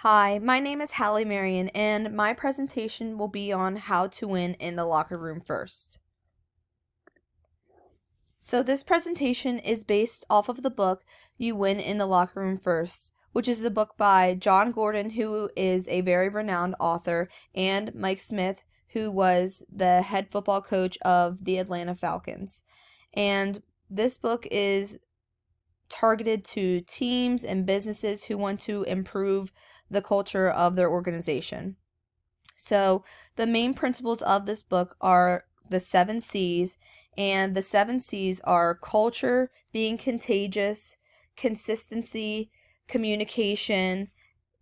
Hi, my name is Hallie Marion, and my presentation will be on how to win in the locker room first. So, this presentation is based off of the book You Win in the Locker Room First, which is a book by John Gordon, who is a very renowned author, and Mike Smith, who was the head football coach of the Atlanta Falcons. And this book is targeted to teams and businesses who want to improve the culture of their organization. So, the main principles of this book are the 7 C's, and the 7 C's are culture, being contagious, consistency, communication,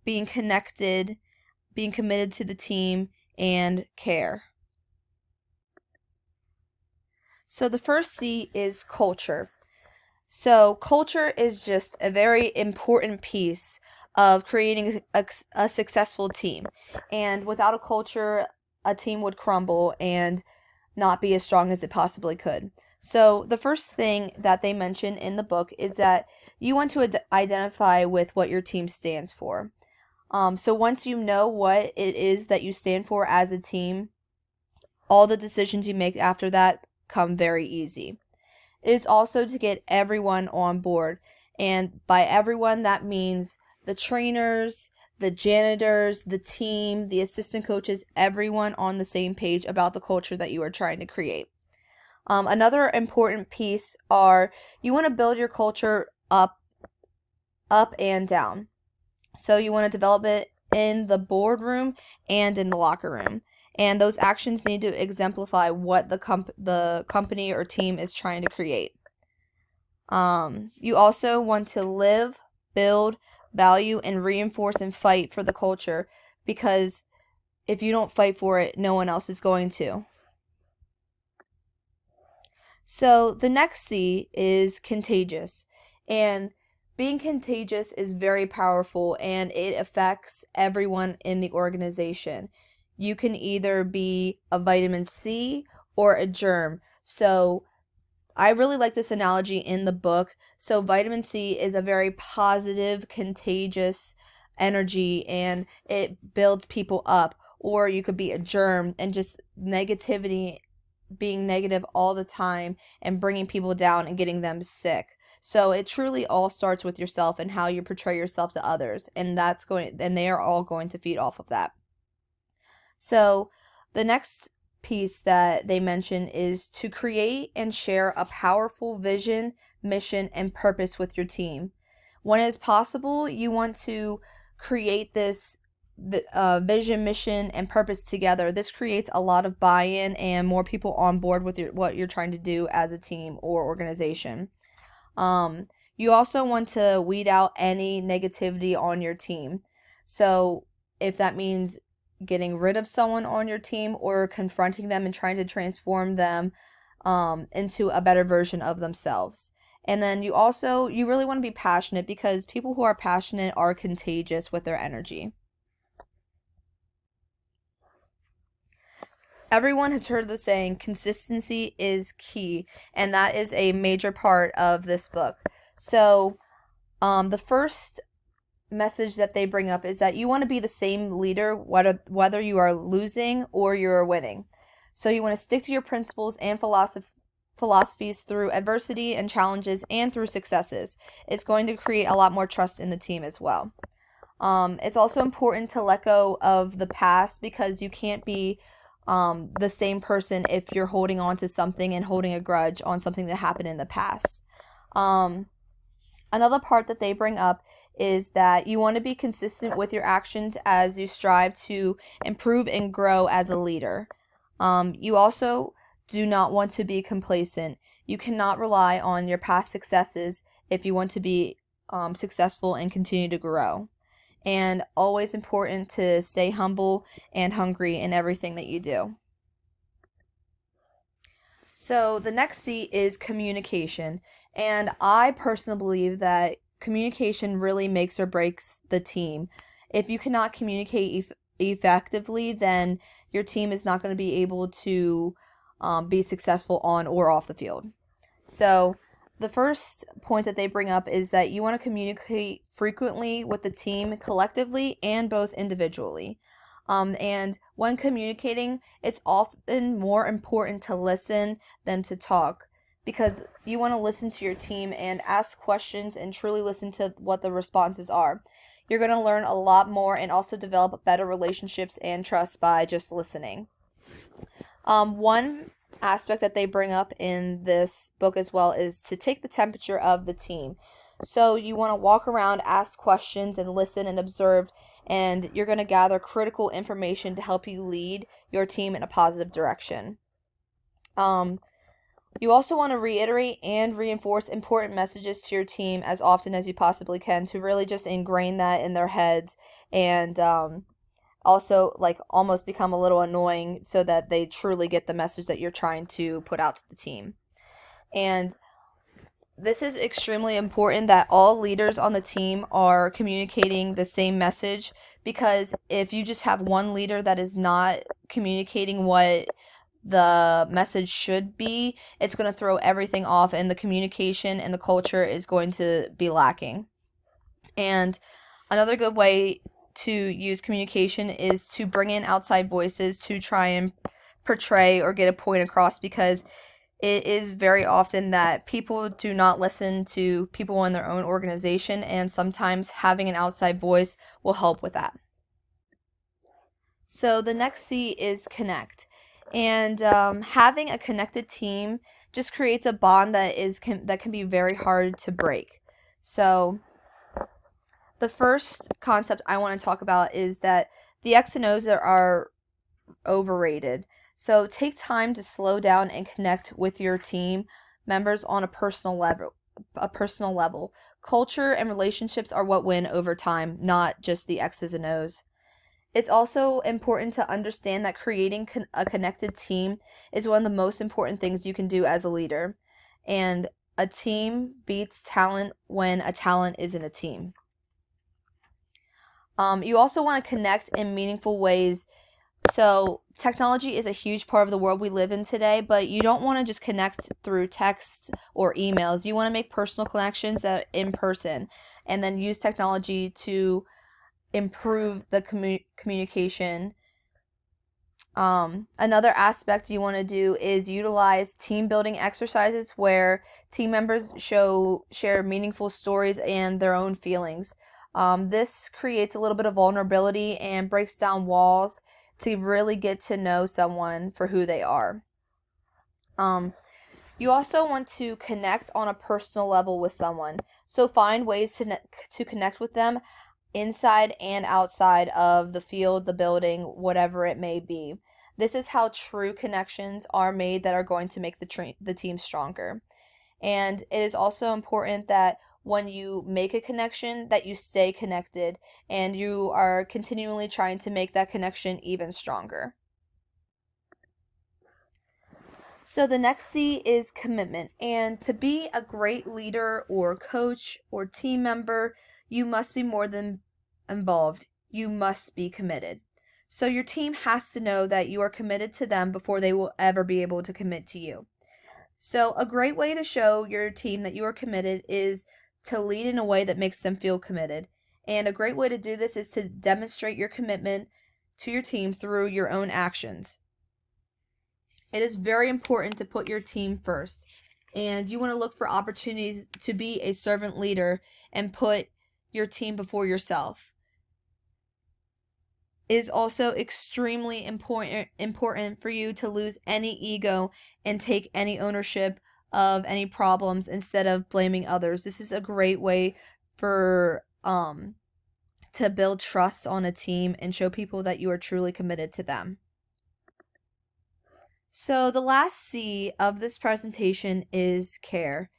being connected, being committed to the team, and care. So, the first C is culture. So, culture is just a very important piece of creating a successful team. And without a culture, a team would crumble and not be as strong as it possibly could. So, the first thing that they mention in the book is that you want to identify with what your team stands for. So, once you know what it is that you stand for as a team, all the decisions you make after that come very easy. It is also to get everyone on board. And by everyone, that means the trainers, the janitors, the team, the assistant coaches, everyone on the same page about the culture that you are trying to create. Another important piece are you want to build your culture up and down. So you want to develop it in the boardroom and in the locker room. And those actions need to exemplify what the company or team is trying to create. You also want to live, build, value, and reinforce and fight for the culture, because if you don't fight for it, no one else is going to. So the next C is contagious. And being contagious is very powerful and it affects everyone in the organization. You can either be a vitamin C or a germ. So I really like this analogy in the book. So, vitamin C is a very positive, contagious energy and it builds people up. Or you could be a germ and just negativity, being negative all the time and bringing people down and getting them sick. So, it truly all starts with yourself and how you portray yourself to others. And they are all going to feed off of that. So, the next piece that they mention is to create and share a powerful vision, mission, and purpose with your team. When it's possible, you want to create this vision, mission, and purpose together. This creates a lot of buy-in and more people on board with what you're trying to do as a team or organization. You also want to weed out any negativity on your team. So if that means getting rid of someone on your team or confronting them and trying to transform them into a better version of themselves. And then you really want to be passionate, because people who are passionate are contagious with their energy. Everyone has heard the saying, consistency is key, and that is a major part of this book. So, the first message that they bring up is that you want to be the same leader whether you are losing or you're winning. So you want to stick to your principles and philosophies through adversity and challenges and through successes. It's going to create a lot more trust in the team as well. It's also important to let go of the past, because you can't be the same person if you're holding on to something and holding a grudge on something that happened in the past. Another part that they bring up is that you want to be consistent with your actions as you strive to improve and grow as a leader. You also do not want to be complacent. You cannot rely on your past successes if you want to be successful and continue to grow. And always important to stay humble and hungry in everything that you do. So the next C is communication. And I personally believe that communication really makes or breaks the team. If you cannot communicate effectively, then your team is not going to be able to be successful on or off the field. So the first point that they bring up is that you want to communicate frequently with the team collectively and both individually. And when communicating, it's often more important to listen than to talk because you want to listen to your team and ask questions and truly listen to what the responses are. You're going to learn a lot more and also develop better relationships and trust by just listening. One aspect that they bring up in this book as well is to take the temperature of the team. So you want to walk around, ask questions, and listen and observe, and you're going to gather critical information to help you lead your team in a positive direction. You also want to reiterate and reinforce important messages to your team as often as you possibly can to really just ingrain that in their heads and also like almost become a little annoying so that they truly get the message that you're trying to put out to the team. And this is extremely important that all leaders on the team are communicating the same message, because if you just have one leader that is not communicating what the message should be, it's going to throw everything off and the communication and the culture is going to be lacking. And another good way to use communication is to bring in outside voices to try and portray or get a point across, because it is very often that people do not listen to people in their own organization, and sometimes having an outside voice will help with that. So the next C is connect. And having a connected team just creates a bond that can be very hard to break. So the first concept I want to talk about is that the X and O's are overrated. So take time to slow down and connect with your team members on a personal level. Culture and relationships are what win over time, not just the X's and O's. It's also important to understand that creating a connected team is one of the most important things you can do as a leader. And a team beats talent when a talent isn't a team. You also want to connect in meaningful ways. So technology is a huge part of the world we live in today, but you don't want to just connect through text or emails. You want to make personal connections that in person, and then use technology to improve the communication. Another aspect you want to do is utilize team building exercises where team members share meaningful stories and their own feelings. This creates a little bit of vulnerability and breaks down walls to really get to know someone for who they are. You also want to connect on a personal level with someone. So find ways to connect with them inside and outside of the field, the building, whatever it may be. This is how true connections are made that are going to make the team stronger. And it is also important that when you make a connection that you stay connected and you are continually trying to make that connection even stronger. So the next C is commitment. And to be a great leader or coach or team member, you must be more than involved. You must be committed. So your team has to know that you are committed to them before they will ever be able to commit to you. So a great way to show your team that you are committed is to lead in a way that makes them feel committed. And a great way to do this is to demonstrate your commitment to your team through your own actions. It is very important to put your team first. And you want to look for opportunities to be a servant leader and put your team before yourself. It is also extremely important for you to lose any ego and take any ownership of any problems instead of blaming others. This is a great way for to build trust on a team and show people that you are truly committed to them. So the last C of this presentation is care.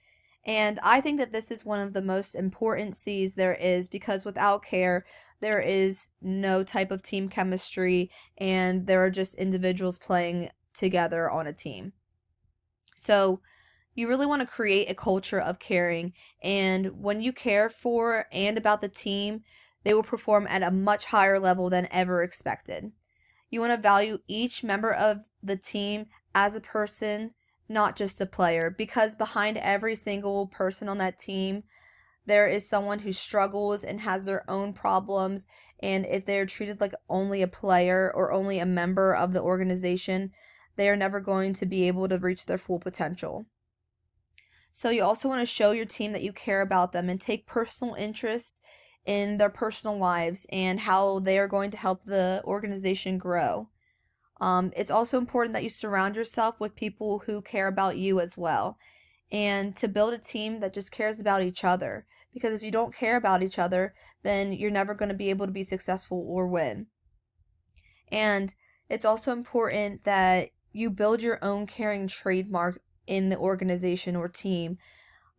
And I think that this is one of the most important C's there is, because without care, there is no type of team chemistry and there are just individuals playing together on a team. So you really want to create a culture of caring. And when you care for and about the team, they will perform at a much higher level than ever expected. You want to value each member of the team as a person, not just a player, because behind every single person on that team, there is someone who struggles and has their own problems. And if they're treated like only a player or only a member of the organization, they are never going to be able to reach their full potential. So you also want to show your team that you care about them and take personal interest in their personal lives and how they are going to help the organization grow. It's also important that you surround yourself with people who care about you as well, and to build a team that just cares about each other. Because if you don't care about each other, then you're never going to be able to be successful or win. And it's also important that you build your own caring trademark in the organization or team.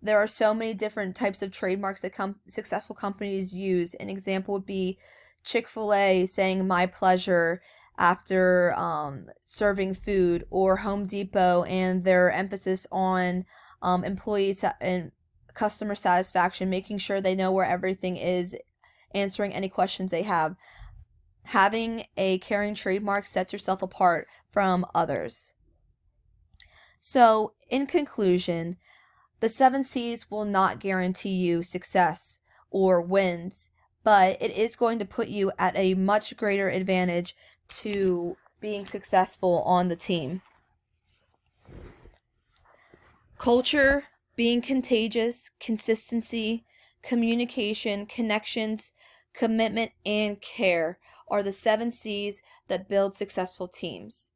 There are so many different types of trademarks that successful companies use. An example would be Chick-fil-A saying "my pleasure" after serving food, or Home Depot and their emphasis on employees and customer satisfaction, making sure they know where everything is, answering any questions they have. Having a caring trademark sets yourself apart from others. So, in conclusion, the 7 C's will not guarantee you success or wins, but it is going to put you at a much greater advantage to being successful on the team. Culture, being contagious, consistency, communication, connections, commitment, and care are the 7 C's that build successful teams.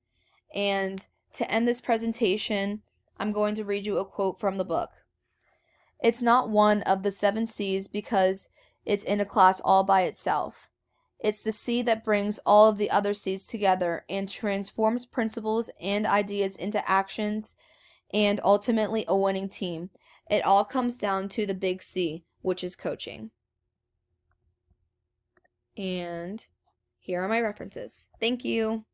And to end this presentation, I'm going to read you a quote from the book. It's not one of the 7 C's because it's in a class all by itself. It's the C that brings all of the other C's together and transforms principles and ideas into actions and ultimately a winning team. It all comes down to the big C, which is coaching. And here are my references. Thank you.